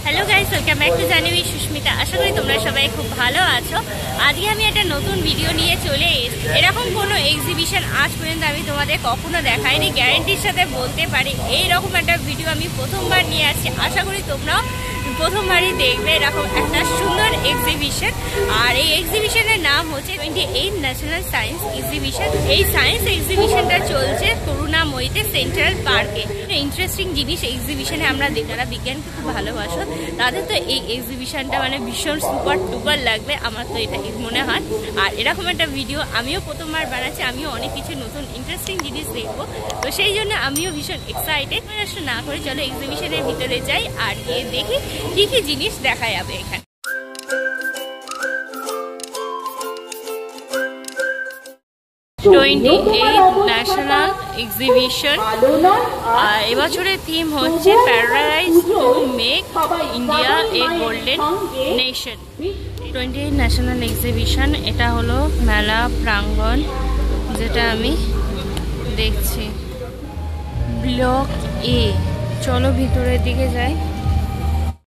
Hello guys, welcome back to Jahnavi Sushmita. আশা করি তোমরা সবাই খুব ভালো আছো। আজকে আমি একটা নতুন ভিডিও নিয়ে চলে এসেছি। এরকম কোনো এক্সিবিশন আজ পর্যন্ত আমি তোমাদের কখনো দেখাইনি, গ্যারান্টির সাথে বলতে পারি। এইরকম একটা ভিডিও আমি প্রথমবার নিয়ে আসছি। আশা করি তোমরাও প্রথমবারই দেখবে এরকম একটা সুন্দর এক্সিবিশন। আর এই এক্সিবিশনের নাম হচ্ছে 28 ন্যাশনাল সায়েন্স এক্সিবিশন। এই সায়েন্স এক্সিবিশনটা চলছে করুণাময়ীতে সেন্ট্রাল পার্কে। ইন্টারেস্টিং জিনিস এক্সিবিশনে আমরা যারা বিজ্ঞানকে খুব ভালোবাসো তাদের তো এই এক্সিবিশনটা মানে ভীষণ সুপার টুপার লাগবে, আমার তো এটা মনে হয়। আর এরকম একটা ভিডিও আমিও প্রথমবার বানাচ্ছি, আমিও অনেক কিছু নতুন ইন্টারেস্টিং জিনিস দেখবো, তো সেই জন্য আমিও ভীষণ এক্সাইটেড। না করে চলো এক্সিবিশনের ভিতরে যাই আর গিয়ে দেখি কি কি জিনিস দেখা যাবে এখানে। 28 ন্যাশনাল এক্সিবিশন। এবছরের থিম হচ্ছে paradise to make India A golden nation. 28 national exhibition, এটা হলো মেলা প্রাঙ্গণ যেটা আমি দেখছি। ব্লক এ, চলো ভিতরের দিকে যাই।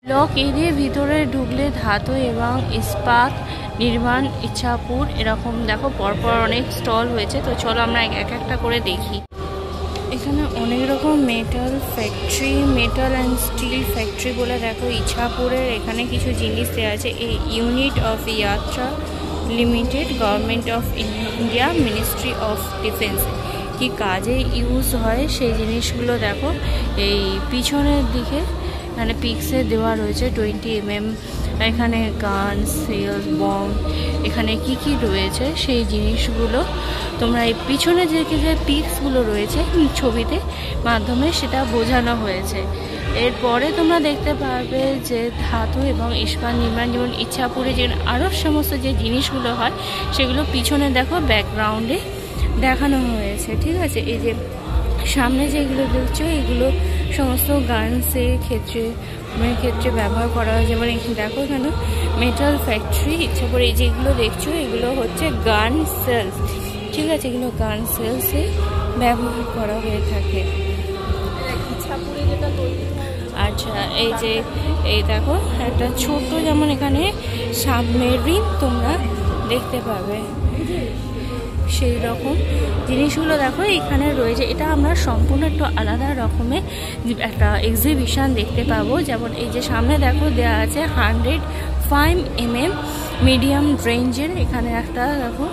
ব্লক এ দিয়ে ভিতরে ঢুকলে ধাতু এবং ইস্পাত নির্মাণ, ইচ্ছাপুর, এরকম দেখো পরপর অনেক স্টল হয়েছে। তো চলো আমরা এক একটা করে দেখি। এখানে অনেক রকম metal factory, metal and steel factory বলে দেখো ইচ্ছাপুরের এখানে কিছু জিনিস দেওয়া আছে। এই unit of Yantra limited, government of India, ministry of defence. কি কাজে ইউজ হয় সেই জিনিসগুলো দেখো এই পিছনের দিকে এখানে পিক্সে দেওয়া রয়েছে। 20 mm, এখানে গান, সেলস, বম, এখানে কি কি রয়েছে সেই জিনিসগুলো তোমরা এই পিছনে যে পিক্সগুলো রয়েছে ছবিতে মাধ্যমে সেটা বোঝানো হয়েছে। এরপরে তোমরা দেখতে পারবে যে ধাতু এবং ইস্পাত নির্মাণ, যেমন ইচ্ছাপুরে যে আরও সমস্ত যে জিনিসগুলো হয় সেগুলো পিছনে দেখো ব্যাকগ্রাউন্ডে দেখানো হয়েছে। ঠিক আছে, এই যে সামনে যেগুলো দেখছো এগুলো সমস্ত গানসের ক্ষেত্রে ব্যবহার করা হয়। যেমন এখানে দেখো এখানে মেটাল ফ্যাক্টরি ইচ্ছাপুরে, এই যেগুলো দেখছো এগুলো হচ্ছে গান সেলস। ঠিক আছে, এগুলো গান সেলসে ব্যবহার করা হয়ে থাকে। আচ্ছা, এই যে এই দেখো একটা ছোট, যেমন এখানে সাবমেরিন তোমরা দেখতে পাবে, সেই রকম জিনিসগুলো দেখো এখানে রয়েছে। এটা আমরা সম্পূর্ণ একটু আলাদা রকমের একটা এক্সিবিশন দেখতে পাবো। যেমন এই যে সামনে দেখো দেওয়া আছে 105 mm মিডিয়াম রেঞ্জের, এখানে একটা দেখো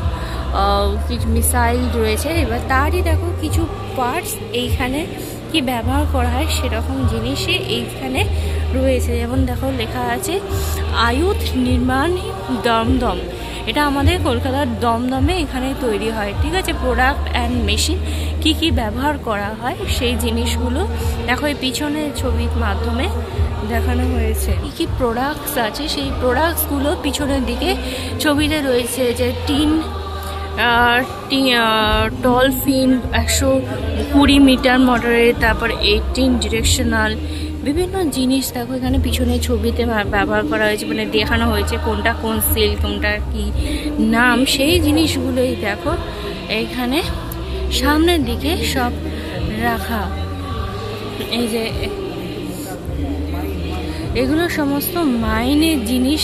কিছু মিসাইল রয়েছে। এবার তারই দেখো কিছু পার্টস এইখানে কি ব্যবহার করা হয় সেরকম জিনিসই এইখানে রয়েছে। যেমন দেখো লেখা আছে আয়ুধ নির্মাণ দমদম, এটা আমাদের কলকাতার দমদমে এখানে তৈরি হয়। ঠিক আছে, প্রোডাক্ট অ্যান্ড মেশিন কি কি ব্যবহার করা হয় সেই জিনিসগুলো দেখো এই পিছনের ছবির মাধ্যমে দেখানো হয়েছে। কি কি প্রোডাক্টস আছে সেই প্রোডাক্টসগুলো পিছনের দিকে ছবিতে রয়েছে। যে ডলফিন 120 মিটার মডারেট, তারপর 18 ডিরেকশনাল, বিভিন্ন জিনিস দেখো এখানে পিছনে ছবিতে ব্যবহার করা হয়েছে, মানে দেখানো হয়েছে কোনটা কোন সেল, কোনটা কি নাম, সেই জিনিসগুলোই দেখো এইখানে সামনের দিকে সব রাখা। এই যে এগুলো সমস্ত মাইনের জিনিস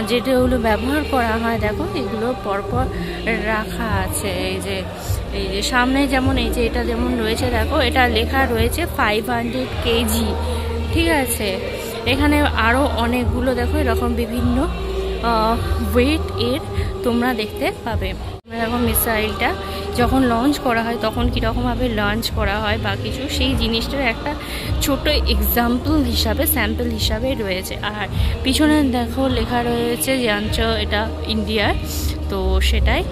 যেটা ওগুলো ব্যবহার করা হয় দেখো এগুলো পরপর রাখা আছে। এই যে সামনে যেমন এই যে এটা যেমন রয়েছে দেখো, এটা লেখা রয়েছে 500 kg। ঠিক আছে, এখানে আরও অনেকগুলো দেখো এরকম বিভিন্ন ওয়েট এর তোমরা দেখতে পাবে। দেখো মিসাইলটা যখন লঞ্চ করা হয় তখন কীরকমভাবে লঞ্চ করা হয় বা কিছু, সেই জিনিসটার একটা ছোট এক্সাম্পল হিসাবে, স্যাম্পল হিসাবে রয়েছে। আর পিছনে দেখো লেখা রয়েছে যন্ত্র, এটা ইন্ডিয়ার, তো সেটাই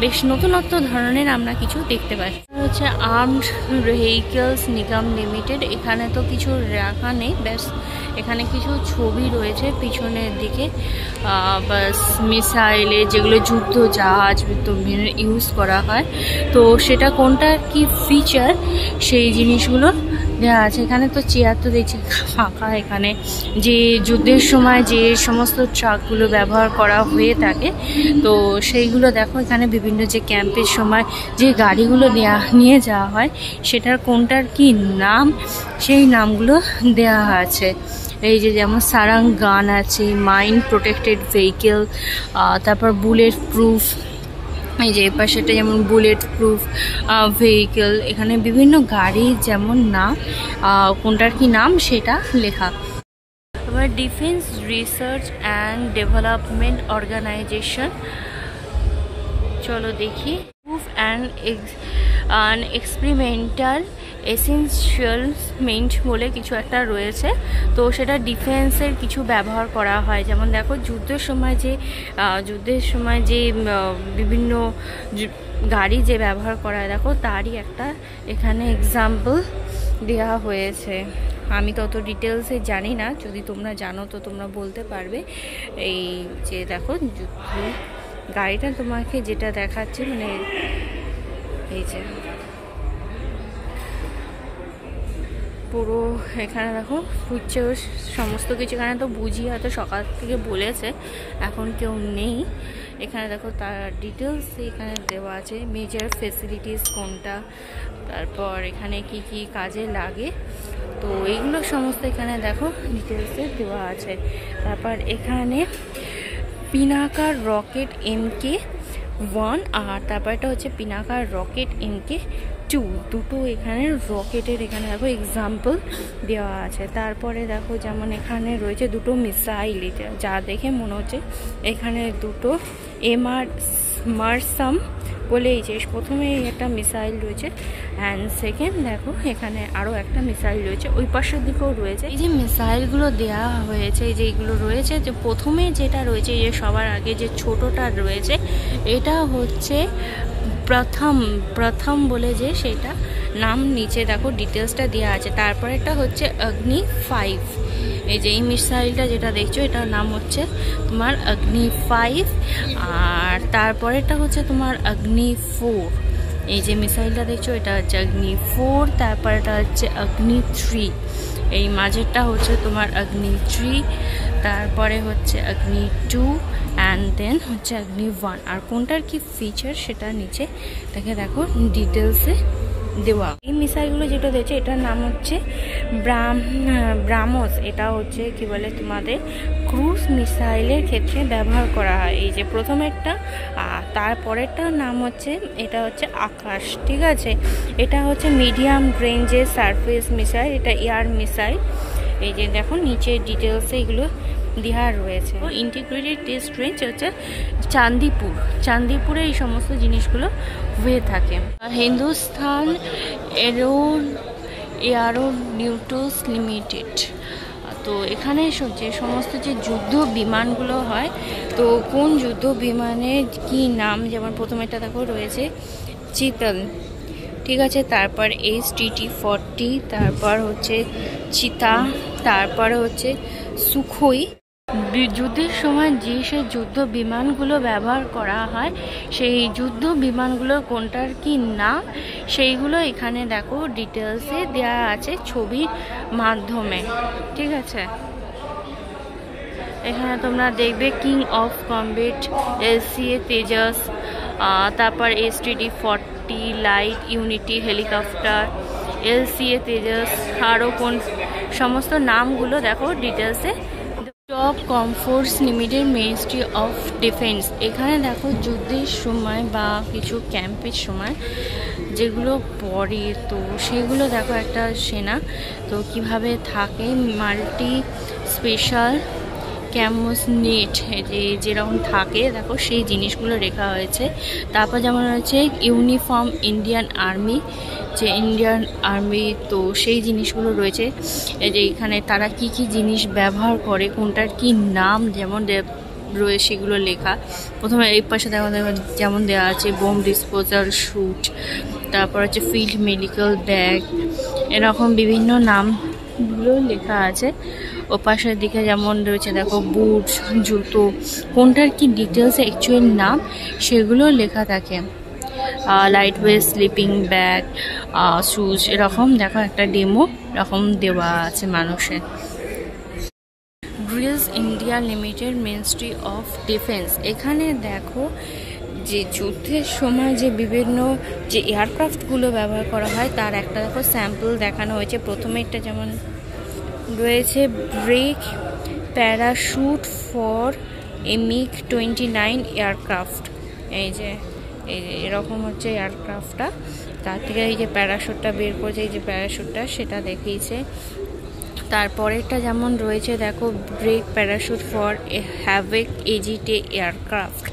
বেশ নতুনত্ব ধরনের আমরা কিছু দেখতে পাই। হচ্ছে আর্মড ভেহিকেলস নিগম লিমিটেড, এখানে তো কিছু রাখা নেই, ব্যাস এখানে কিছু ছবি রয়েছে পিছনের দিকে। বাস মিসাইলে যেগুলো যুদ্ধ জাহাজ ইউজ করা হয়, তো সেটা কোনটার কি ফিচার সেই জিনিসগুলো দেওয়া আছে। এখানে তো চেয়ার তো দেখছি ফাঁকা, এখানে যে যুদ্ধের সময় যে সমস্ত ট্রাকগুলো ব্যবহার করা হয়ে থাকে তো সেইগুলো দেখো এখানে বিভিন্ন যে ক্যাম্পের সময় যে গাড়িগুলো নিয়ে যাওয়া হয় সেটার কোনটার কি নাম সেই নামগুলো দেওয়া আছে। এই যে যেমন সারাং গান আছে, মাইন প্রোটেক্টেড ভেহিকেল, তারপর বুলেট প্রুফ, এই যে পাশেটা যেমন বুলেট প্রুফ ভেহিকেল। এখানে বিভিন্ন গাড়ি যেমন নাম, কোনটার কি নাম সেটা লেখা। এবার defence research and development organisation, চলো দেখি। প্রুফ অ্যান্ড এক্সপেরিমেন্টাল এসেনশিয়ালসমেন্ট বলে কিছু একটা রয়েছে, তো সেটা ডিফেন্সের কিছু ব্যবহার করা হয়। যেমন দেখো যুদ্ধের সময় যে বিভিন্ন গাড়ি যে ব্যবহার করা হয়, দেখো তারই একটা এখানে এক্সাম্পল দেওয়া হয়েছে। আমি তত ডিটেলসে জানি না, যদি তোমরা জানো তো তোমরা বলতে পারবে। এই যে দেখো গাড়িটা তোমাকে যেটা দেখাচ্ছে, মানে এই যে পুরো এখানে দেখো বুঝছে সমস্ত কিছু। এখানে তো বুঝিয়ে হয়তো সকাল থেকে বলেছে, এখন কেউ নেই। এখানে দেখো তার ডিটেলস এখানে দেওয়া আছে, মেজর ফেসিলিটিস কোনটা, তারপর এখানে কি কি কাজে লাগে, তো এইগুলো সমস্ত এখানে দেখো ডিটেলসে দেওয়া আছে। তারপর এখানে পিনাকার রকেট MK1 আর তারপর এটা হচ্ছে পিনাকার রকেট MK2, দুটো এখানে রকেটের এখানে দেখো এক্সাম্পল দেওয়া আছে। তারপরে দেখো যেমন এখানে রয়েছে দুটো মিসাইল, যা দেখে মনে হচ্ছে এখানে দুটো মার্সাম বলে, এই যে প্রথমে একটা মিসাইল রয়েছে অ্যান্ড সেকেন্ড দেখো এখানে আরও একটা মিসাইল রয়েছে, ওই পাশের দিকেও রয়েছে। এই যে মিসাইলগুলো দেওয়া হয়েছে, এই যে এইগুলো রয়েছে, যে প্রথমে যেটা রয়েছে, এই যে সবার আগে যে ছোটোটা রয়েছে, এটা হচ্ছে প্রথম বলে যে সেটা নাম, নিচে দেখো ডিটেলসটা দেওয়া আছে। তারপরেটা হচ্ছে অগ্নি 5, এই যে এই মিসাইলটা যেটা দেখছো এটার নাম হচ্ছে তোমার অগ্নি 5, আর তারপরেটা হচ্ছে তোমার অগ্নি 4, এই যে মিসাইলটা দেখছো এটা হচ্ছে অগ্নি 4, তারপর এটা হচ্ছে অগ্নি 3, এই মাঝেরটা হচ্ছে তোমার অগ্নি 3, তারপরে হচ্ছে অগ্নি 2 অ্যান্ড দেন হচ্ছে অগ্নি 1। আর কোনটার কি ফিচার সেটা নিচে দেখো ডিটেলসে দেওয়া। এই মিসাইলগুলো যেটা দিয়েছে এটার নাম হচ্ছে ব্রাহ্মস, এটা হচ্ছে কি বলে তোমাদের ক্রুজ মিসাইলের ক্ষেত্রে ব্যবহার করা হয়। এই যে প্রথমেরটা, তারপরেরটার নাম হচ্ছে এটা হচ্ছে আকাশ, ঠিক আছে। এটা হচ্ছে মিডিয়াম রেঞ্জের সারফেস মিসাইল, এটা এয়ার মিসাইল। এই যে দেখো নিচে ডিটেলসে এগুলো দেওয়া রয়েছে। ইন্টিগ্রেটেড টেস্ট রেঞ্জ হচ্ছে চান্দিপুরে এই সমস্ত জিনিসগুলো হয়ে থাকে। হিন্দুস্তান এরোনিউটিক্স লিমিটেড, তো এখানে যে সমস্ত যে যুদ্ধ বিমানগুলো হয়, তো কোন যুদ্ধ বিমানের কি নাম, যেমন প্রথমেটা দেখো রয়েছে চিতল, ঠিক আছে, তারপর HTT-40, তারপর হচ্ছে চিতা, তারপরে হচ্ছে সুখোই। যুদ্ধের সময় যে সেই যুদ্ধ বিমানগুলো ব্যবহার করা হয়, সেই যুদ্ধ বিমানগুলোর কোনটার কি নাম সেইগুলো এখানে দেখো ডিটেলসে দেওয়া আছে ছবির মাধ্যমে, ঠিক আছে। এখানে তোমরা দেখবে king of combat LCA Tejas, তারপর HTT-40 light unity helicopter, LCA Tejas, আরও কোন সমস্ত নামগুলো দেখো ডিটেলসে। Top comforts limited ministry of defence, এখানে দেখো যুদ্ধের সময় বা কিছু ক্যাম্পের সময় যেগুলো পড়ে, তো সেগুলো দেখো একটা সেনা তো কিভাবে থাকে, মাল্টি স্পেশাল ক্যামোস নেট যেরকম থাকে দেখো সেই জিনিসগুলো রেখা হয়েছে। তারপর যেমন হচ্ছে ইউনিফর্ম ইন্ডিয়ান আর্মি, যে ইন্ডিয়ান আর্মি, তো সেই জিনিসগুলো রয়েছে। এই যে এখানে তারা কি কি জিনিস ব্যবহার করে, কোনটার কি নাম যেমন রয়েছে সেগুলো লেখা। প্রথমে এই পাশে যেমন দেওয়া আছে বোম ডিসপোজাল স্যুট, তারপর হচ্ছে ফিল্ড মেডিকেল ব্যাগ, এরকম বিভিন্ন নামগুলো লেখা আছে। ও পাশের দিকে যেমন রয়েছে দেখো বুট, জুতো, কোনটার কি ডিটেলস অ্যাকচুয়াল নাম সেগুলো লেখা থাকে। Light weight sleeping bag, shoes, এরকম দেখো একটা ডেমো এরকম দেওয়া আছে মানুষের। Drills India limited ministry of defence, এখানে দেখো যে যুদ্ধের সময় যে বিভিন্ন যে এয়ারক্রাফটগুলো ব্যবহার করা হয় তার একটা দেখো স্যাম্পল দেখানো হয়েছে। প্রথমে একটা যেমন রয়েছে break parachute for MiG-29 aircraft. এই যে এরকম হচ্ছে এয়ারক্রাফটটা, তার থেকে এই যে প্যারাশুটটা বের করেছে, এই যে প্যারাশুটটা সেটা দেখিয়েছে। তারপরেরটা যেমন রয়েছে দেখো, brake parachute for havoc AG-10 aircraft.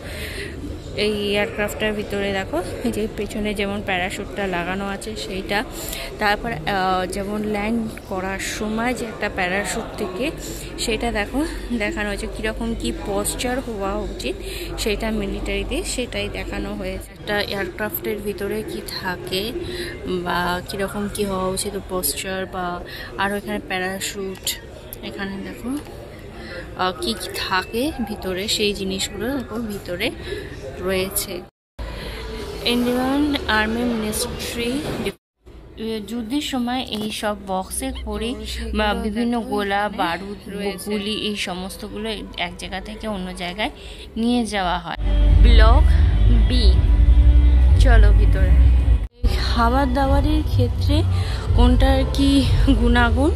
এই এয়ারক্রাফটটার ভিতরে দেখো এই যে পেছনে যেমন প্যারাশুটটা লাগানো আছে সেইটা। তারপর যেমন ল্যান্ড করার সময় যে একটা প্যারাশুট থেকে সেটা দেখো দেখানো হয়েছে, কীরকম কি পশ্চার হওয়া উচিত সেটা মিলিটারিতে সেটাই দেখানো হয়েছে। একটা এয়ারক্রাফটের ভিতরে কি থাকে বা কীরকম কি হওয়া উচিত পশ্চার, বা আরও এখানে প্যারাশুট, এখানে দেখো কি কি থাকে ভিতরে সেই জিনিসগুলো দেখো ভিতরে রয়েছে। ইন্ডিয়ান আর্মি মিনিস্ট্রি যুদ্ধের সময় এই সব বক্সে করে বা বিভিন্ন গোলা বারুদ গুলি এই সমস্তগুলো এক জায়গা থেকে অন্য জায়গায় নিয়ে যাওয়া হয়। ব্লক বি, চলো ভিতরে। খাবার দাবারের ক্ষেত্রে কোনটার কি গুণাগুণ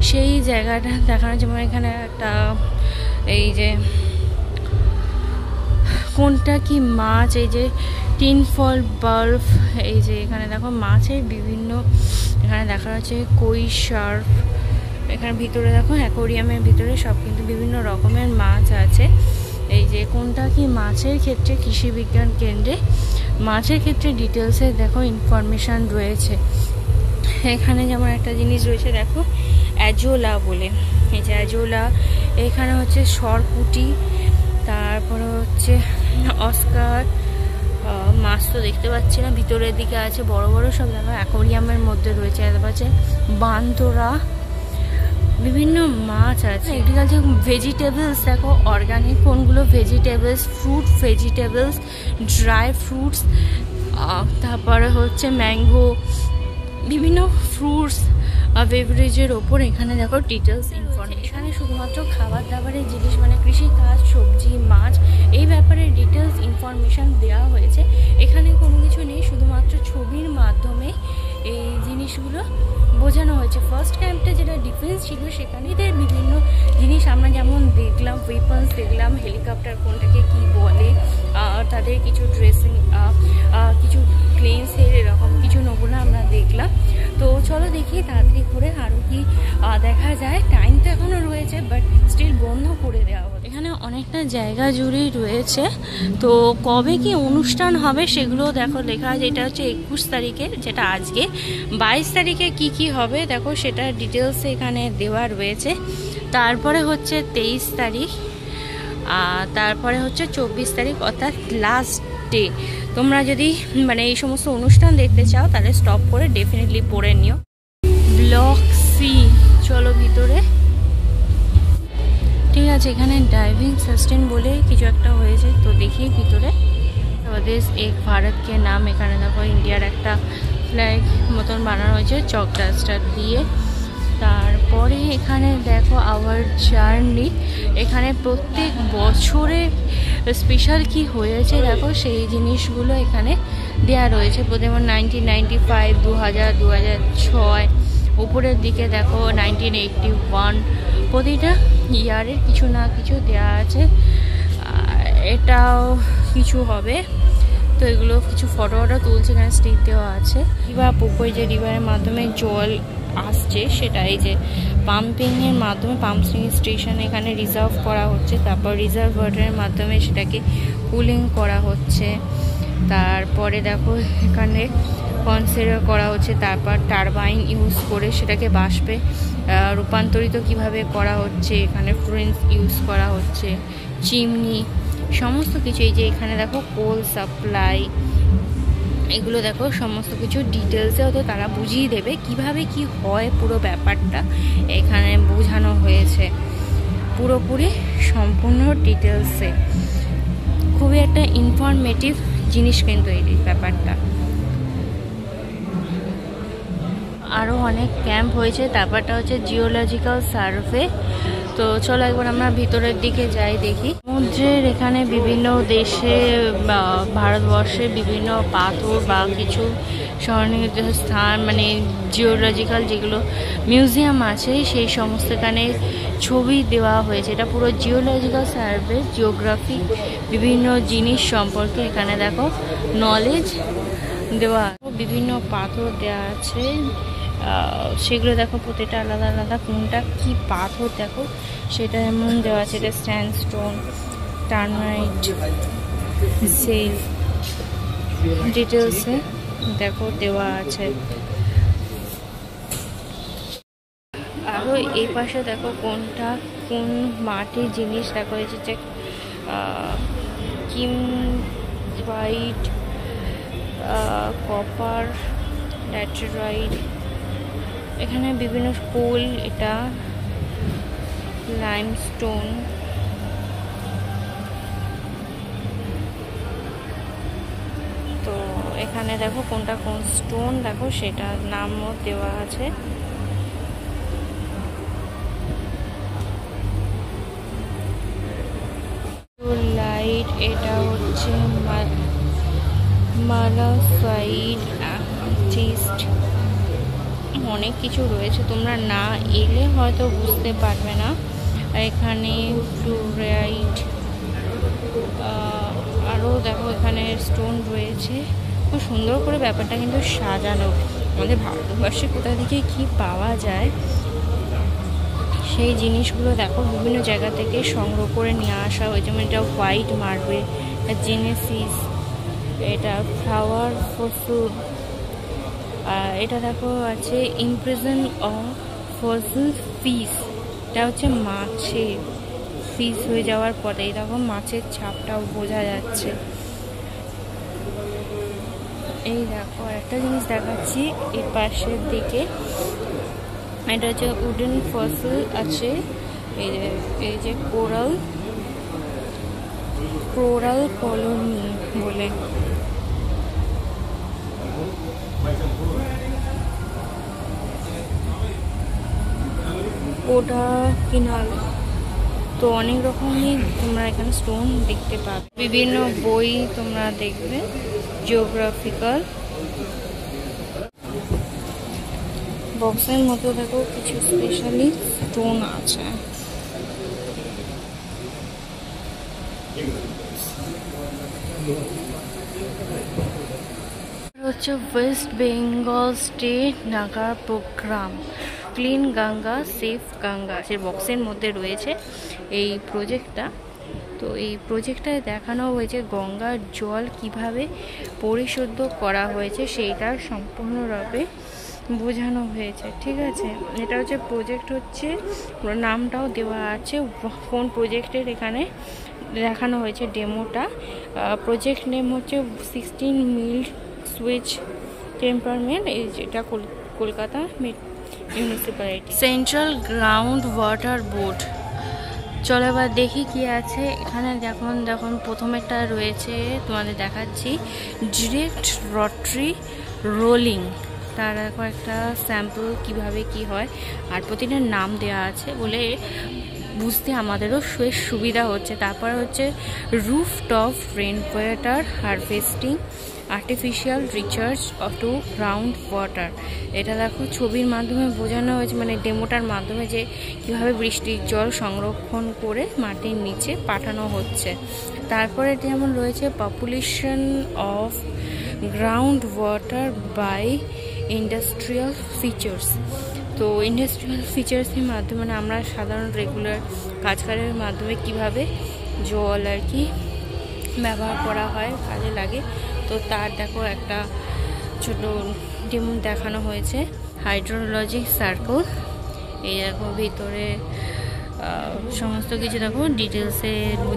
সেই জায়গাটা দেখানো, যেমন এখানে একটা এই যে কোনটা কি মাছ, এই যে টিনফল বার্ফ, এই যে এখানে দেখো মাছের বিভিন্ন, এখানে দেখা যাচ্ছে কই শার্ক, এখানে ভিতরে দেখো অ্যাকোরিয়ামের ভিতরে সব কিন্তু বিভিন্ন রকমের মাছ আছে। এই যে কোনটা কি মাছের ক্ষেত্রে কৃষি বিজ্ঞান কেন্দ্রে মাছের ক্ষেত্রে ডিটেলসে দেখো ইনফরমেশান রয়েছে। এখানে যেমন একটা জিনিস রয়েছে দেখো অ্যাজোলা বলে, এই যে অ্যাজোলা, এখানে হচ্ছে সরপুটি, তারপরে হচ্ছে অস্কার মাছ তো দেখতে পাচ্ছি না, ভিতরের দিকে আছে বড় বড় সব দেখো অ্যাকোরিয়ামের মধ্যে রয়েছে। তারপর আছে বান্দরা, বিভিন্ন মাছ আছে। এগ্রিকালচার ভেজিটেবলস দেখো অর্গানিক কোনগুলো, vegetables, fruit vegetables, dry fruits, তারপরে হচ্ছে ম্যাঙ্গো, বিভিন্ন ফ্রুটস বেভারেজের ওপর এখানে দেখো ডিটেলস ইনফরমেশন। এখানে শুধুমাত্র খাবার দাবারের জিনিস মানে কৃষিকাজ, সবজি, মাছ এই ব্যাপারে ডিটেলস ইনফরমেশান দেওয়া হয়েছে। এখানে কোনো কিছু নেই, শুধুমাত্র ছবির মাধ্যমে এই জিনিসগুলো বোঝানো হয়েছে। ফার্স্ট ক্যাম্পটা যেটা ডিফেন্স ছিল সেখানে বিভিন্ন জিনিস আমরা যেমন দেখলাম, ওয়েপন্স দেখলাম, হেলিকপ্টার কোনটাকে কি বলে, তাদের কিছু ড্রেসিং, কিছু প্লেন্সের এরকম কিছু নমুনা আমরা দেখলাম। তো চলো দেখি তাড়াতাড়ি করে আরও কি দেখা যায়। টাইম তো এখনও রয়েছে, বাট স্টিল বন্ধ করে দেওয়া হলো। এখানে অনেকটা জায়গা জুড়েই রয়েছে, তো কবে কি অনুষ্ঠান হবে সেগুলো দেখো লেখা আছে। এটা হচ্ছে 21 তারিখে, যেটা আজকে। 22 তারিখে কি কি হবে দেখো সেটা ডিটেলসে এখানে দেওয়া রয়েছে। তারপরে হচ্ছে 23 তারিখ, তারপরে হচ্ছে 24 তারিখ, অর্থাৎ লাস্ট ডে। তোমরা যদি মানে এই সমস্ত অনুষ্ঠান দেখতে চাও তাহলে স্টপ করে ডেফিনেটলি পড়ে নিও। ব্লক সি, চলো ভিতরে। ঠিক আছে, এখানে ডাইভিং সাস্টেন বলে কিছু একটা হয়েছে, তো দেখি ভিতরে। স্বদেশ এক ভারতকে নাম, এখানে দেখো ইন্ডিয়ার একটা ফ্ল্যাগ মতন বানানো হয়েছে চক ডাস্টার দিয়ে। তারপরে এখানে দেখো আওয়ার জার্নি, এখানে প্রত্যেক বছরে স্পেশাল কি হয়েছে দেখো সেই জিনিসগুলো এখানে দেওয়া রয়েছে। যেমন 1995, 2000, 2006, উপরের দিকে দেখো 1981, প্রতিটা ইয়ারের কিছু না কিছু দেওয়া আছে। এটাও কিছু হবে, তো এগুলো কিছু ফটো তুলছে, এখানে স্টিক দেওয়া আছে। রিভার পুকুর, যে রিভারের মাধ্যমে জল আসছে সেটা এই যে পাম্পিংয়ের মাধ্যমে পাম্পিং স্টেশন এখানে রিজার্ভ করা হচ্ছে, তারপর রিজার্ভ ওয়াটারের মাধ্যমে সেটাকে কুলিং করা হচ্ছে। তারপরে দেখো এখানে কনসিডার করা হচ্ছে, তারপর টারবাইন ইউজ করে সেটাকে বাষ্পে রূপান্তরিত কিভাবে করা হচ্ছে, এখানে ফ্লুয়েন্স ইউজ করা হচ্ছে, চিমনি, সমস্ত কিছু। এই যে এখানে দেখো কোল সাপ্লাই, এগুলো দেখো সমস্ত কিছু ডিটেলসে হয়তো তারা বুঝিয়ে দেবে কিভাবে কি হয়, পুরো ব্যাপারটা এখানে বোঝানো হয়েছে পুরোপুরি সম্পূর্ণ ডিটেলসে। খুবই একটা ইনফরমেটিভ জিনিস কিন্তু এই ব্যাপারটা। আরও অনেক ক্যাম্প হয়েছে। তারপরটা হচ্ছে জিওলজিক্যাল সার্ভে। তো চলো একবার আমরা ভিতরের দিকে যাই, দেখি। সমুদ্রের এখানে বিভিন্ন দেশে বা ভারতবর্ষে বিভিন্ন পাথর বা কিছু স্মরণীয় স্থান মানে জিওলজিক্যাল যেগুলো মিউজিয়াম আছে সেই সমস্ত এখানে ছবি দেওয়া হয়েছে। এটা পুরো জিওলজিক্যাল সার্ভে, জিওগ্রাফি বিভিন্ন জিনিস সম্পর্কে এখানে দেখো নলেজ দেওয়া, বিভিন্ন পাথর দেওয়া আছে, সেগুলো দেখো প্রতিটা আলাদা আলাদা কোনটা কি পাথর দেখো সেটা এমন দেওয়া আছে। এটা স্যান্ডস্টোন, টার্মাইট, সেল ডিটেলসে দেখো দেওয়া আছে। আরও এই পাশে দেখো কোনটা কোন মাটির জিনিস দেখো, এই যে কিমব্রাইট, কপার, ল্যাটেরাইট, এখানে বিভিন্ন কোল, এটা লাইমস্টোন, তো এখানে দেখো কোনটা কোন স্টোন দেখো সেটার নামও দেওয়া আছে। লাইট, এটা হচ্ছে মালাসাইড, অ্যামেথিস্ট, অনেক কিছু রয়েছে, তোমরা না এলে হয়তো বুঝতে পারবে না। এখানে ফ্লোরাইট, আরও দেখো এখানে স্টোন রয়েছে, খুব সুন্দর করে ব্যাপারটা কিন্তু সাজানো। আমাদের ভারতবর্ষে কোথা থেকে কি পাওয়া যায় সেই জিনিসগুলো দেখো বিভিন্ন জায়গা থেকে সংগ্রহ করে নিয়ে আসা হয়েছে। যেমন এটা হোয়াইট মার্বেল, জেনেসিস, এটা ফ্লাওয়ার ফসিল, এটা দেখো আছে ইমপ্রেশন অফ ফসিল ফিশ, এটা হচ্ছে মাছের ফিশ হয়ে যাওয়ার পরে দেখো মাছের ছাপটাও বোঝা যাচ্ছে। এই দেখো একটা জিনিস দেখাচ্ছি এই পাশের দিকে, এটা হচ্ছে উডেন ফসিল আছে, এই যে কোরাল কলোনি বলে, ওটা কিনাল। তো অনেক রকমই তোমরা এখানে স্টোন দেখতে পাবে, বিভিন্ন বই তোমরা দেখবে জিওগ্রাফিক্যাল। বক্সের মধ্যে দেখো কিছু স্পেশালি স্টোন আছে। হচ্ছে ওয়েস্ট বেঙ্গল স্টেট নাগার programme clean Ganga safe Ganga, সে বক্সের মধ্যে রয়েছে এই প্রজেক্টটা। তো এই প্রজেক্টটায় দেখানো হয়েছে গঙ্গার জল কিভাবে পরিশুদ্ধ করা হয়েছে সেইটা সম্পূর্ণভাবে বোঝানো হয়েছে, ঠিক আছে। এটা হচ্ছে প্রজেক্ট, হচ্ছে নামটাও দেওয়া আছে কোন প্রজেক্টের এখানে দেখানো হয়েছে ডেমোটা। প্রজেক্ট নেম হচ্ছে 16 মিল সুইচ টেম্পারমেন্ট, এই যেটা Kolkata municipality central ground water board. চলো এবার দেখি কি আছে এখানে। দেখুন প্রথমেরটা রয়েছে তোমাদের দেখাচ্ছি, ডিরেক্ট রটারি রোলিং, তার এখন একটা স্যাম্পল কিভাবে কি হয় আর প্রতিটা নাম দেওয়া আছে বলে বুঝতে আমাদেরও বেশ সুবিধা হচ্ছে। তারপর হচ্ছে rooftop rain water harvesting, artificial recharge to ground water, এটা দেখো ছবির মাধ্যমে বোঝানো হয়েছে, মানে ডেমোটার মাধ্যমে যে কীভাবে বৃষ্টির জল সংরক্ষণ করে মাটির নিচে পাঠানো হচ্ছে। তারপরে যেমন রয়েছে population of ground water by industrial features. তো ইন্ডাস্ট্রিয়াল ফিচার্সের মাধ্যমে মানে আমরা সাধারণ রেগুলার কাজকারের মাধ্যমে কিভাবে জল আর কি ব্যবহার করা হয়, কাজে লাগে। তো তার দেখো একটা ছোট ডেমো দেখানো হয়েছে, হাইড্রোলজি সার্কেল, এই দেখো ভিতরে সমস্ত কিছু দেখো ডিটেলসে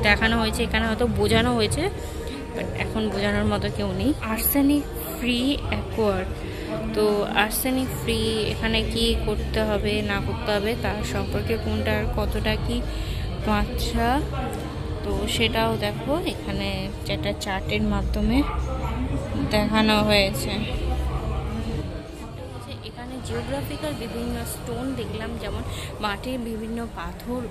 দেখানো হয়েছে। এখানে হয়তো বোঝানো হয়েছে বাট এখন বোঝানোর মতো কেউ নেই। আর্সেনিক ফ্রি অ্যাকোয়ার, তো আর্সেনিক ফ্রি এখানে কি করতে হবে না করতে হবে তার সম্পর্কে কোনটার কতটা কি মাত্রা, তো সেটাও দেখো এখানে যেটা চার্টের মাধ্যমে দেখানো হয়েছে। এখানে জিওগ্রাফিক্যাল বিভিন্ন স্টোন দেখলাম, যেমন মাটির বিভিন্ন পাথর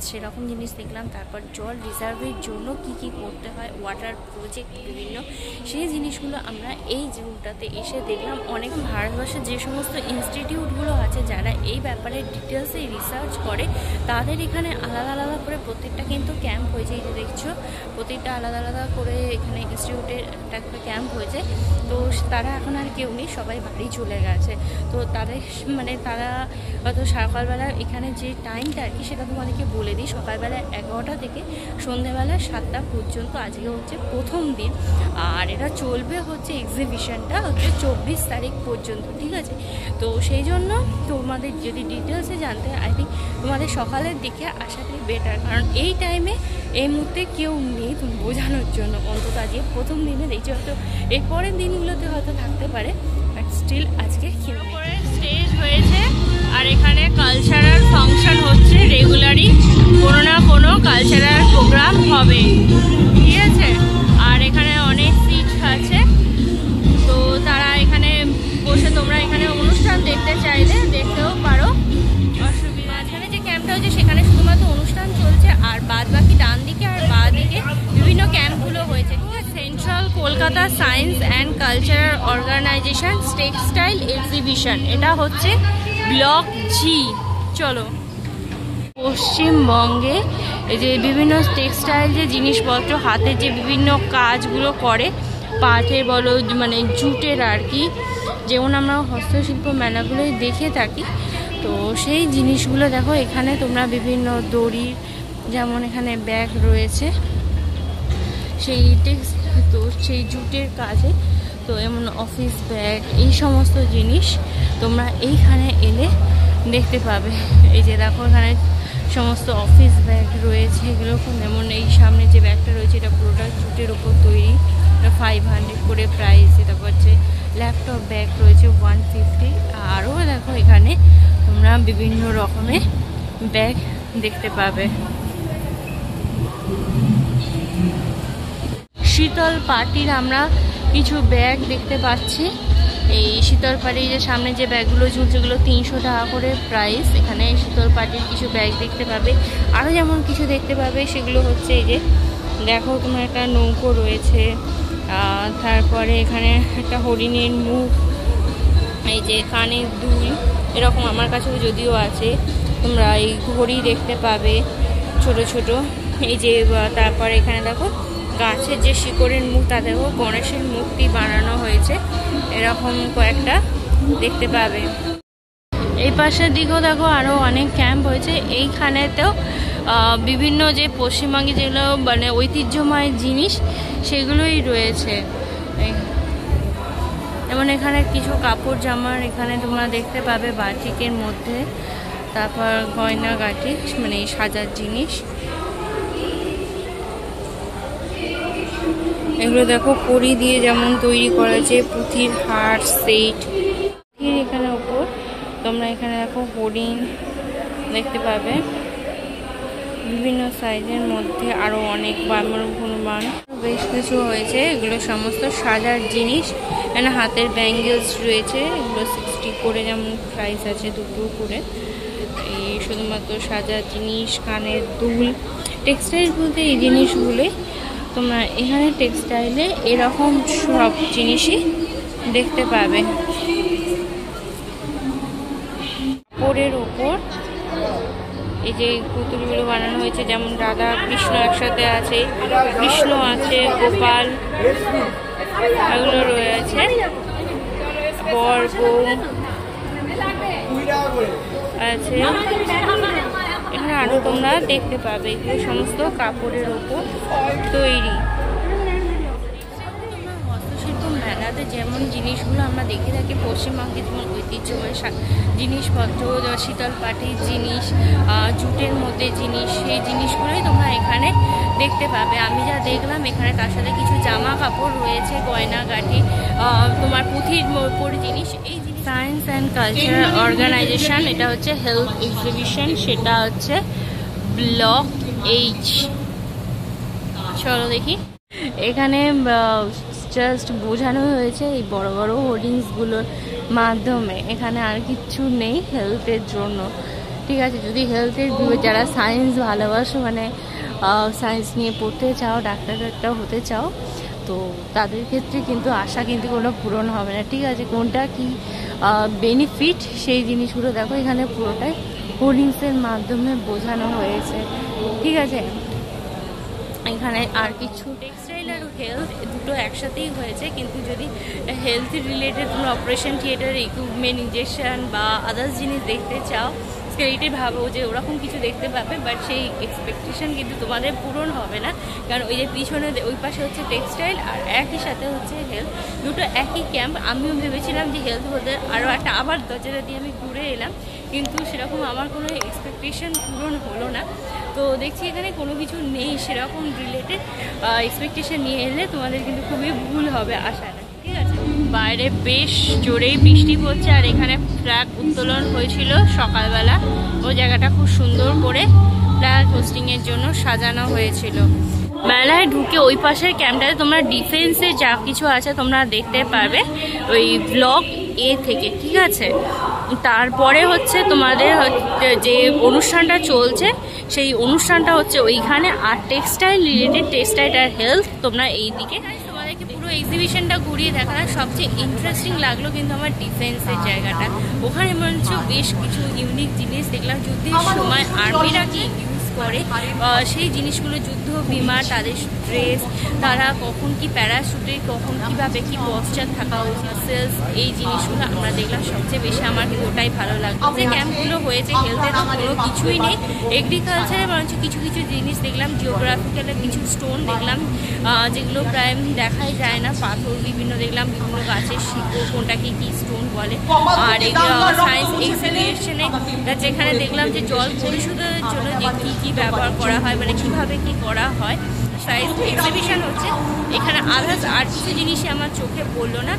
সেরকম জিনিস দেখলাম। তারপর জল রিজার্ভের জন্য কি কি করতে হয়, ওয়াটার প্রজেক্ট বিভিন্ন, সেই জিনিসগুলো আমরা এই জুটাতে এসে দেখলাম। অনেক ভারতবর্ষের যে সমস্ত ইনস্টিটিউটগুলো আছে যারা এই ব্যাপারে ডিটেলসে রিসার্চ করে, তাদের এখানে আলাদা আলাদা করে প্রত্যেকটা কিন্তু ক্যাম্প হয়েছে। এই যে দেখছো প্রত্যেকটা আলাদা আলাদা করে এখানে ইনস্টিটিউটের একটা ক্যাম্প হয়েছে। তো তারা এখন আর কেউ নেই, সবাই বাড়ি চলে গেছে। তো তাদের তারা হয়তো সকালবেলা এখানে যে টাইমটা আর কি সেটা তোমাদেরকে বলে দিই। সকালবেলা 11টা থেকে সন্ধ্যেবেলা 7টা পর্যন্ত আজকে হচ্ছে প্রথম দিন। আর এটা চলবে হচ্ছে এক্সিবিশনটা হচ্ছে 24 তারিখ পর্যন্ত, ঠিক আছে? তো সেই জন্য তোমাদের যদি ডিটেলসে জানতে হয়, আই থিঙ্ক তোমাদের সকালের দিকে আসাটাই বেটার, কারণ এই টাইমে এই মুহূর্তে কেউ নেই তুমি বোঝানোর জন্য। অন্তত আজকে প্রথম দিনে দেখছি, হয়তো এর পরের দিনগুলোতে হয়তো থাকতে পারে, বাট স্টিল আজকে কেউ করে স্টেজ হয়েছে। আর এখানে কালচারাল ফাংশন হচ্ছে রেগুলারই, কোনো না কোনো কালচারাল প্রোগ্রাম হবে, ঠিক আছে? আর এখানে অনেক সিট আছে, তো তারা এখানে বসে তোমরা এখানে অনুষ্ঠান দেখতে চাইলে দেখতেও পারো, অসুবিধা। এখানে যে ক্যাম্পটা হচ্ছে সেখানে শুধুমাত্র অনুষ্ঠান চলছে, আর বাদ বাকি ডান দিকে আর বাঁ দিকে বিভিন্ন ক্যাম্পগুলো হয়েছে। Central Kolkata science and cultural organisation textile exhibition, এটা হচ্ছে ব্লক জি। চলো, পশ্চিমবঙ্গে এই যে বিভিন্ন টেক্সটাইল যে জিনিসপত্র, হাতের যে বিভিন্ন কাজগুলো করে, পাটের বলো জুটের আর কি, যেমন আমরা হস্তশিল্প মেলাগুলোই দেখে থাকি। তো সেই জিনিসগুলো দেখো এখানে তোমরা বিভিন্ন দড়ি, যেমন এখানে ব্যাগ রয়েছে সেই জুটের কাজে, তো এমন অফিস ব্যাগ, এই সমস্ত জিনিস তোমরা এইখানে এলে দেখতে পাবে। এই যে দেখো এখানে সমস্ত অফিস ব্যাগ রয়েছে, এগুলো যেমন এই সামনে যে ব্যাগটা রয়েছে এটা পুরোটা জুটের ওপর তৈরি, 500 করে প্রাইস। তারপর হচ্ছে ল্যাপটপ ব্যাগ রয়েছে 150। আরও দেখো এখানে তোমরা বিভিন্ন রকমের ব্যাগ দেখতে পাবে। শীতল পাটির আমরা কিছু ব্যাগ দেখতে পাচ্ছি। এই শীতল পাটির যে সামনে যে ব্যাগগুলো ঝুলছে এগুলো 300 টাকা করে প্রাইস। এখানে শীতল পাটির কিছু ব্যাগ দেখতে পাবে। আরও যেমন কিছু দেখতে পাবে সেগুলো হচ্ছে এই যে দেখো তোমার একটা নৌকো রয়েছে, তারপরে এখানে একটা হরিণের মুখ, এই যে কানের দুল, এরকম আমার কাছেও যদিও আছে। তোমরা এই ঘড়ি দেখতে পাবে ছোট ছোট, এই যে তারপরে এখানে দেখো গাছের যে শিকড়ের মুখ, তাদেরও গণেশের মূর্তি বানানো হয়েছে, এরকম কয়েকটা দেখতে পাবে। এই পাশের দিকেও দেখো আরও অনেক ক্যাম্প হয়েছে। এইখানেতেও বিভিন্ন যে পশ্চিমবঙ্গে যেগুলো ঐতিহ্যময় জিনিস সেগুলোই রয়েছে। যেমন এখানে কিছু কাপড় জামার এখানে তোমরা দেখতে পাবে বাটিকের মধ্যে, তারপর গয়না গাটি সাজার জিনিস, এগুলো দেখো কড়ি দিয়ে যেমন তৈরি করা হয়েছে, পুঁথির হার সেট। এখানে ওপর তোমরা এখানে দেখো হরিণ দেখতে পাবে বিভিন্ন সাইজের মধ্যে, আরও অনেক হনুমান বেশ কিছু হয়েছে। এগুলো সমস্ত সাজার জিনিস, এখানে হাতের ব্যাঙ্গেলস রয়েছে, এগুলো 60 করে যেমন প্রাইস আছে, দুটো করে। এই শুধুমাত্র সাজার জিনিস, কানের দুল, টেক্সটাইল বলতে এই জিনিসগুলোই তোমরা এখানে টেক্সটাইলে এরকম সব জিনিসই দেখতে পাবে। কাপড়ের ওপর এই যে পুতুলগুলো বানানো হয়েছে, যেমন রাধা কৃষ্ণ একসাথে আছে, কৃষ্ণ আছে, গোপাল, এগুলো রয়েছে, বর বউ আছে। এখানে আরো তোমরা দেখতে পাবে, এগুলো সমস্ত কাপড়ের ওপর তৈরি। হস্তশিল্প মেলাতে যেমন জিনিসগুলো আমরা দেখে থাকি পশ্চিমবঙ্গে, যেমন ঐতিহ্যময় জিনিসপত্র, শীতল পাটির জিনিস, জুটের মধ্যে জিনিস, সেই জিনিসগুলোই তোমরা এখানে দেখতে পাবে। আমি যা দেখলাম এখানে তার সাথে কিছু জামা কাপড় রয়েছে, গয়না গাটি, তোমার পুঁথির ওপর জিনিস। এই সায়েন্স অ্যান্ড কালচারাল অর্গানাইজেশন, এটা হচ্ছে হেলথ এক্সিবিশন, সেটা হচ্ছে ব্লক এইচ। চলো দেখি। এখানে জাস্ট বোঝানো হয়েছে এই বড় বড় হোর্ডিংসগুলোর মাধ্যমে, এখানে আর কিচ্ছু নেই হেলথের জন্য, ঠিক আছে। যদি হেলথের যারা সায়েন্স ভালোবাসো, মানে সায়েন্স নিয়ে পড়তে চাও, ডাক্তার হতে চাও, তো তাদের ক্ষেত্রে কিন্তু আশা কিন্তু কোনো পূরণ হবে না, ঠিক আছে। কোনটা কি বেনিফিট সেই জিনিসগুলো দেখো, এখানে পুরোটাই হোর্ডিংসের মাধ্যমে বোঝানো হয়েছে, ঠিক আছে। এখানে আর কিছু টেক্সটাইল আর হেলথ দুটো একসাথেই হয়েছে, কিন্তু যদি হেলথ রিলেটেড কোনো অপারেশন থিয়েটার, ইকুইপমেন্ট, ইঞ্জেকশন বা আদার্স জিনিস দেখতে চাও, স্কেলেটে ভাবো যে ওরকম কিছু দেখতে পাবে, বাট সেই এক্সপেকটেশন কিন্তু তোমাদের পূরণ হবে না। কারণ ওই যে পিছনে ওই পাশে হচ্ছে টেক্সটাইল আর একই সাথে হচ্ছে হেলথ, দুটো একই ক্যাম্প। আমিও ভেবেছিলাম যে হেলথ বলতে আরও একটা আবার দরজাটা দিয়ে আমি ঘুরে এলাম, কিন্তু সেরকম আমার কোনো এক্সপেকটেশন পূরণ হলো না। তো দেখছি এখানে কোনো কিছু নেই সেরকম রিলেটেড, এক্সপেকটেশন নিয়ে এলে তোমাদের কিন্তু খুবই ভুল হবে আশাটা, ঠিক আছে। বাইরে বেশ জোরেই বৃষ্টি পড়ছে, আর এখানে ফ্ল্যাগ উত্তোলন হয়েছিল সকালবেলা, ওই জায়গাটা খুব সুন্দর করে ফ্ল্যাগ হোস্টিংয়ের জন্য সাজানো হয়েছিল। মেলায় ঢুকে ওই পাশের ক্যাম্পটাতে তোমরা ডিফেন্সের যা কিছু আছে তোমরা দেখতে পারবে ওই ব্লক এ থেকে, ঠিক আছে। তারপরে হচ্ছে তোমাদের যে অনুষ্ঠানটা চলছে সেই অনুষ্ঠানটা হচ্ছে ওইখানে, আর টেক্সটাইল রিলেটেড, টেক্সটাইল আর হেলথ তোমরা এই দিকে। তোমাদেরকে পুরো এক্সিবিশনটা ঘুরিয়ে দেখানোর সবচেয়ে ইন্টারেস্টিং লাগলো কিন্তু আমার ডিফেন্সের জায়গাটা। ওখানে মনে হচ্ছে বেশ কিছু ইউনিক জিনিস দেখলাম, যুদ্ধের সময় আর্মিরা কি ইউজ করে সেই জিনিসগুলো, যুদ্ধ বিমা, তাদের ড্রেস, তারা কখন কি প্যারাশুটে কখন কীভাবে কি পশ্চাৎ থাকা উচিত, সেলস, এই জিনিসগুলো আমরা দেখলাম। সবচেয়ে বেশি আমার কিন্তু ওটাই ভালো লাগলো যে ক্যাম্পগুলো হয়েছে। হেলথের তো কোনো কিছুই নেই, এগ্রিকালচারে বরঞ্চ কিছু কিছু জিনিস দেখলাম, জিওগ্রাফিক্যালের কিছু স্টোন দেখলাম যেগুলো প্রায় দেখাই যায় না, পাথর বিভিন্ন দেখলাম, বিভিন্ন গাছের শিকড়, কোনটাকে কি স্টোন বলে। আর এগুলো সায়েন্স এক্সিবিশনে যেখানে দেখলাম যে জল পরিশোধনের জন্য যে কী কী ব্যবহার করা হয়, মানে কীভাবে কী করা হয়, সায়েন্স এক্সিবিশন হচ্ছে এখানে। আদার্স আর কিছু জিনিসই আমার চোখে পড়লো না।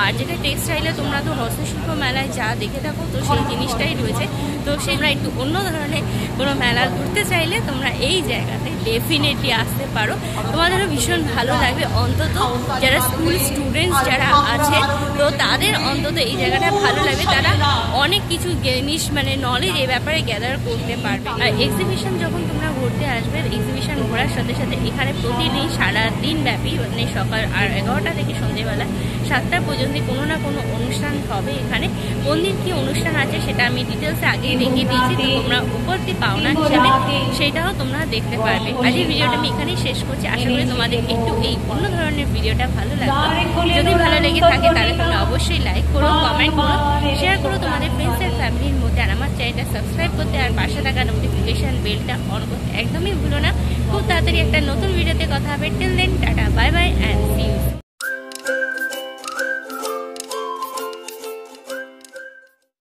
আর যেটা টেক্সটাইলে তোমরা তো হস্তশিল্প মেলায় যা দেখে থাকো, তো সেই জিনিসটাই রয়েছে। তো সেটা একটু অন্য ধরনের কোনো মেলা ঘুরতে চাইলে তোমরা এই জায়গাতে ডেফিনেটলি আসতে পারো, তোমাদেরও ভীষণ ভালো লাগবে। অন্তত যারা স্কুল স্টুডেন্টস যারা আছে, তো তাদের অন্তত এই জায়গাটা ভালো লাগবে, তারা অনেক কিছু জিনিস মানে নলেজ এই ব্যাপারে গ্যাদার করতে পারবে। আর এক্সিবিশন যখন তোমরা ঘুরতে আসবে, এক্সিবিশন ঘোরার সাথে সাথে এখানে প্রতিদিন সারাদিন ব্যাপী, মানে সকাল 11টা থেকে সন্ধ্যেবেলা 7টা পর্যন্ত কোনো না কোনো অনুষ্ঠান হবে এখানে। কোন দিন কী অনুষ্ঠান আছে সেটা আমি ডিটেলসে আগেই দেখিয়ে দিয়েছি, তো তোমরা উপস্থিত পাওনা হিসেবে সেইটাও তোমরা দেখতে পারবে। আজকের ভিডিওটা আমি এখানেই শেষ করছি। আশা করি তোমাদের একটু এই অন্য ধরনের ভিডিওটা ভালো লাগবে। যদি ভালো লেগে থাকে তাহলে তোমরা অবশ্যই লাইক করো, কমেন্ট করো, শেয়ার করো তোমাদের ফ্রেন্ডস আর ফ্যামিলির মধ্যে। আর আমার চ্যানেলটা সাবস্ক্রাইব করতে আর পাশে থাকা নোটিফিকেশন বেলটা অন করতে একদমই ভুলো না। খুব তাড়াতাড়ি একটা নতুন ভিডিওতে কথা হবে। Till then tata, bye bye and see you.